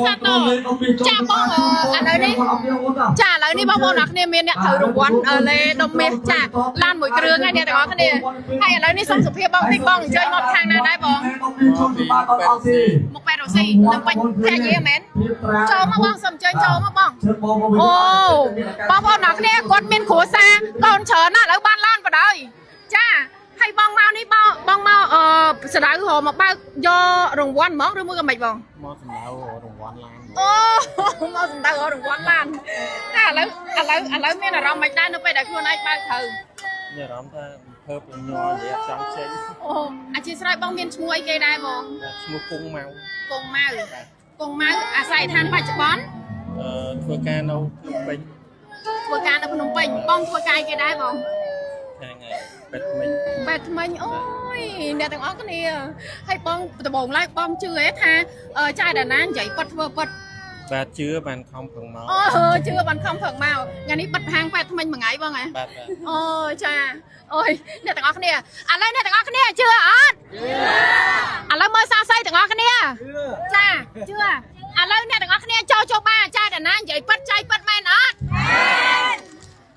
សាទរចាបងឥឡូវនេះចាឥឡូវនេះបងប្អូនអ្នកគ្នាមានអ្នកត្រូវរង្វាន់លេដុំមាសចាឡានមួយគ្រឿងហើយអ្នកទាំងអស់គ្នាហើយឥឡូវនេះសូមសុភាពបងតិចបងអញ្ជើញមកខាងណាដែរបងមកប៉ែរ៉ូស៊ីទៅពេញភ័ក្រយីមែនចូលមកបងសូមអញ្ជើញចូលមកបងអូបងប្អូនអ្នកគ្នាគាត់មានគ្រួសារកូនច្រើនណាស់ឥឡូវបានឡានបដ ơi ចាហើយបងមកនេះបងមកស្ដៅហៅមកបើកយករង្វាន់ហ្មងឬមួយក៏មិនបងមកសម្ដៅរង្វាន់ឡានអូមកសម្ដៅរង្វាន់ឡានតែឥឡូវមានអារម្មណ៍មិនដែរនៅពេលដែលខ្លួនឯងបើកត្រូវមានអារម្មណ៍ថាធ្វើពញ័រនិយាយចង់ចេញអូអធិស្ឋានបងមានឈ្មោះអីគេដែរបងឈ្មោះគង់ម៉ៅអាស្រ័យឋានបច្ចុប្បន្នធ្វើការនៅភ្នំពេញបងធ្វើការគេដែរបងថ្ងៃពេទ្យថ្មិញអូយអ្នកទាំងអស់គ្នាហើយបងដំបងឡើយបងជឿទេថាចាយតាណានិយាយប៉ាត់ធ្វើប៉ាត់បាទជឿបានខំប្រឹងមកអូជឿបានខំប្រឹងមកថ្ងៃនេះបិទហាងពេទ្យថ្មិញមួយថ្ងៃបងហ៎បាទអូចាអូយអ្នកទាំងអស់គ្នាឥឡូវអ្នកទាំងអស់គ្នាជឿអត់ឥឡូវមើលសាស័យទាំងអស់គ្នាចាជឿឥឡូវអ្នកទាំងអស់គ្នាចូលបាចាយតាណានិយាយប៉ាត់ចៃប៉ាត់មែនអត់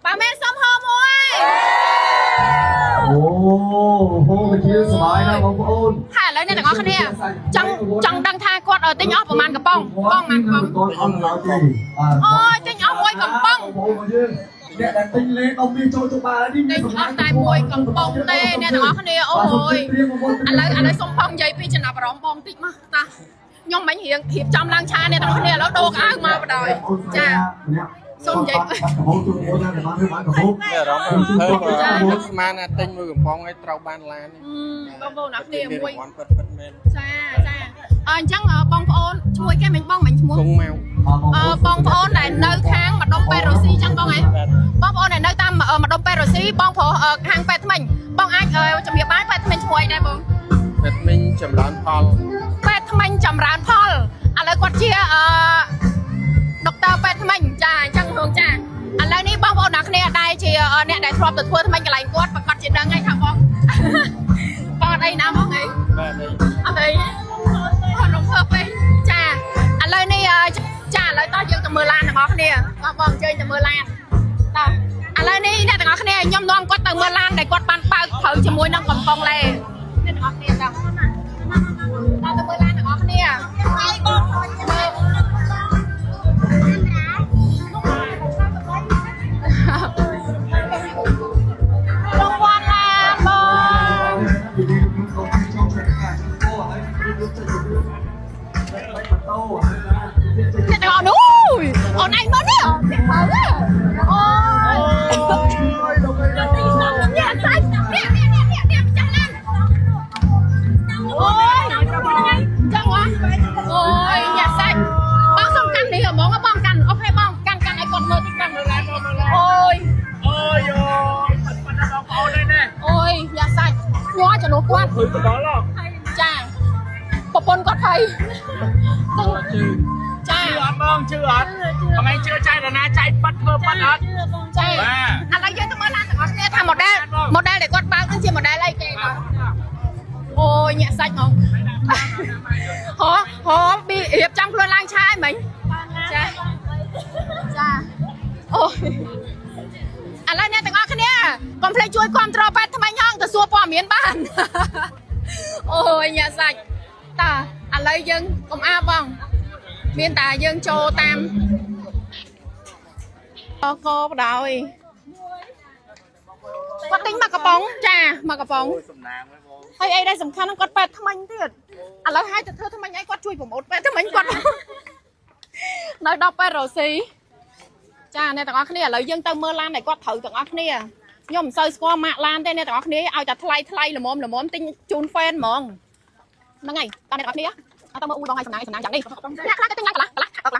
បើមែនសុំហោមួយអូហូបជាសบายណាបងប្អូនហើយឥឡូវអ្នកទាំងអស់គ្នាចង់ដឹងថាគាត់ទិញអស់ប្រហែលកំប៉ុងបងប្រហែលកំប៉ុងអូទិញអស់មួយកំប៉ុងអ្នកដែលទិញលេដល់មានចូលបាននេះទិញអស់តែមួយកំប៉ុងទេអ្នកទាំងអស់គ្នាអូយឥឡូវសុំផងនិយាយពីចំណាប់អារម្មណ៍បងតិចមកតាខ្ញុំមិញរៀងធៀបចំឡើងឆាអ្នកទាំងអស់គ្នាឥឡូវដូរកៅអៅមកបដ ơi ចាសូមនិយាយមានអារម្មណ៍ធ្វើស្មានណាទិញមួយកំប៉ុងឲ្យត្រូវបានឡានបងប្អូនអ្នកគ្នាមួយពិតមែនចាអញ្ចឹងបងប្អូនឈ្មោះគេមិញបងមិញឈ្មោះគង់ម៉ៅបងប្អូនដែលនៅខាងម្ដុំប៉ែរ៉ូស៊ីអញ្ចឹងបងហ៎បងប្អូនដែលនៅតាមម្ដុំប៉ែរ៉ូស៊ីបងប្រុសខាងប៉ែថ្មិញបងអាចជំរាបបានប៉ែថ្មិញឈ្មោះអីដែរបងប៉ែថ្មិញចម្រើនផលប៉ែថ្មិញចម្រើនផលឥឡូវគាត់ជាដុកទ័រប៉ែថ្មិញចាអញ្ចឹងហងចាឥឡូវនេះបងប្អូនអ្នកគ្នាដែរជាអ្នកដែលធ្លាប់ទៅធ្វើថ្មិញកន្លែងគាត់ប្រកាសជាដឹងហើយថាបងបងអីណាបងអីអត់អីគាត់រំភើបពេកចាឥឡូវនេះចាឥឡូវតោះយើងទៅមើលឡានទាំងអស់គ្នាបងអញ្ជើញទៅមើលឡានតោះឥឡូវនេះអ្នកទាំងអស់គ្នាខ្ញុំនាំគាត់ទៅមើលឡានដែលគាត់បានបើកត្រូវជាមួយនឹងកំប៉ុងលេអ្នកទាំងអស់គ្នាតោះទៅមើលឡានទាំងអស់គ្នាអ្នកទាំងអស់នោះអូនឯងមកនេះអូយអ្នកសាច់នេះចាំឡានអូយចាំហ៎អូយអ្នកសាច់បងសុំកាន់នេះហ្មងបងកាន់អូខេបងកាន់ឲ្យគាត់មើលតិចកាន់អូយប៉ាត់បងប្អូននេះអូយអ្នកសាច់ញ័រចំនួនគាត់ឃើញទៅដល់ចាប្រពន្ធគាត់ហើយចាជឿអត់បងជឿអត់បងឯងជឿចៃតាណាចៃប៉ាត់ធ្វើប៉ាត់អត់ចាឥឡូវយើងទៅមើលឡានទាំងអស់គ្នាថាម៉ូដែលដែលគាត់បើកនឹងជាម៉ូដែលអីគេបងអូយញាក់សាច់ហ្មងហោពីរៀបចំខ្លួនឡើងឆាអីមិញចាអូយឥឡូវអ្នកទាំងអស់គ្នាកុំភ្លេចជួយគ្រប់គ្រងប៉ែថ្មីហងទៅសួរព័ត៌មានបានអូយញាក់សាច់តាឥឡូវយើងកុំអាបងមានតែយើងចូលតាមកបដ ơi គាត់ទិញមកកំប៉ុងចាមកកំប៉ុងហើយអីដែលសំខាន់គាត់ប៉ែថ្មិញទៀតឥឡូវឲ្យទៅធ្វើថ្មិញអីគាត់ជួយប្រម៉ូទប៉ែថ្មិញគាត់នៅដល់ប៉ែរ៉ូស៊ីចាអ្នកទាំងអស់គ្នាឥឡូវយើងទៅមើលឡានដែលគាត់ត្រូវទាំងអស់គ្នាខ្ញុំមិនសូវស្គាល់ម៉ាកឡានទេអ្នកទាំងអស់គ្នាឲ្យតែថ្លៃល្មមទិញជូនហ្វេនហ្មងហ្នឹងហើយតើអ្នកទាំងអស់គ្នាអត់ទៅមើលអ៊ូបងឲ្យសំណាងយ៉ាងនេះអ្នកខ្លះទៅទិញកន្លះ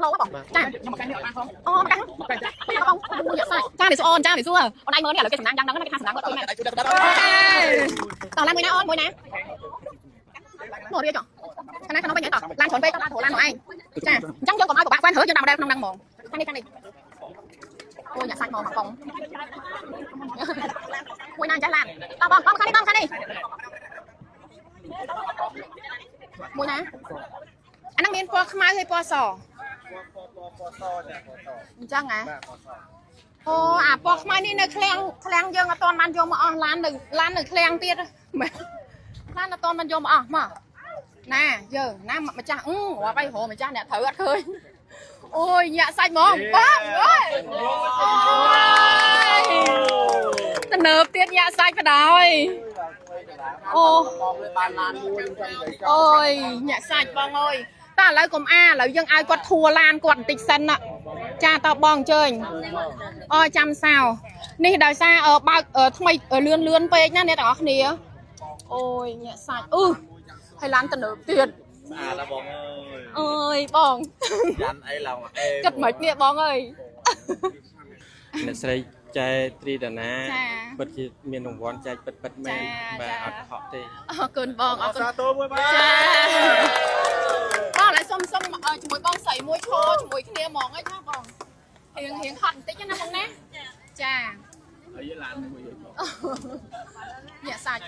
ឡូបងចាខ្ញុំមកកាន់នេះអត់បានផងអូមកកាន់បងយកសាច់ចានេះសួរអូនចានេះសួរអូនឯងមើលនេះឥឡូវគេសំណាងយ៉ាងហ្នឹងគេថាសំណាងគាត់ឃើញមែនតោះឡានមួយណាអូនមួយណាមករៀបចុះខាងណាខាងនោះវិញតោះឡានច្រើនពេកតោះឡាននោះឯងចាអញ្ចឹងយើងកុំឲ្យពិបាកហ្វេនរើយើងដាក់ម៉ូដែលក្នុងហ្នឹងហ្មងខាងនេះអូយអ្នកសាច់មកកំប៉ុងមួយណាចាស់ឡានតោះបងខាងនេះមួយណាអាហ្នឹងមានពណ៌ ខ្មៅឲ្យពណ៌សចឹងហ៎អូអាពណ៌ខ្មៅនេះនៅឃ្លាំងយើងអត់ទាន់បានយកមកអស់ឡាននៅឃ្លាំងទៀតឡានអត់ទាន់បានយកមកអស់មកណាយើងណាម្ចាស់រាប់អីរកម្ចាស់អ្នកត្រូវអត់ឃើញអូយញាក់សាច់ហ្មងបងអើយតំណើបទៀតញាក់សាច់បដ ôi អូយញាក់សាច់បងអើយតើឥឡូវកុំឥឡូវយើងឲ្យគាត់ធួឡានគាត់បន្តិចសិនចាតើបងអញ្ជើញអូចាំសៅនេះដោយសារបើកថ្មីលឿនពេកណាអ្នកទាំងអស់គ្នាអូយញាក់សាច់ហើយឡានតំណើបទៀតស្អាតណាបងអើយបងយ៉ាន់អីឡងគិតមិននេះបងអើយអ្នកស្រីចែត្រីដាណាពិតជាមានរង្វាន់ចែកពិតមែនបាទអត់កុហកទេអរគុណបងអរគុណសាទរមួយបាទចាបងឥឡូវសុំជាមួយបងស្រីមួយឈរជាមួយគ្នាហ្មងឯណាបងរៀងហត់បន្តិចណាបងណាចាហើយឡានមួយញាក់សាច់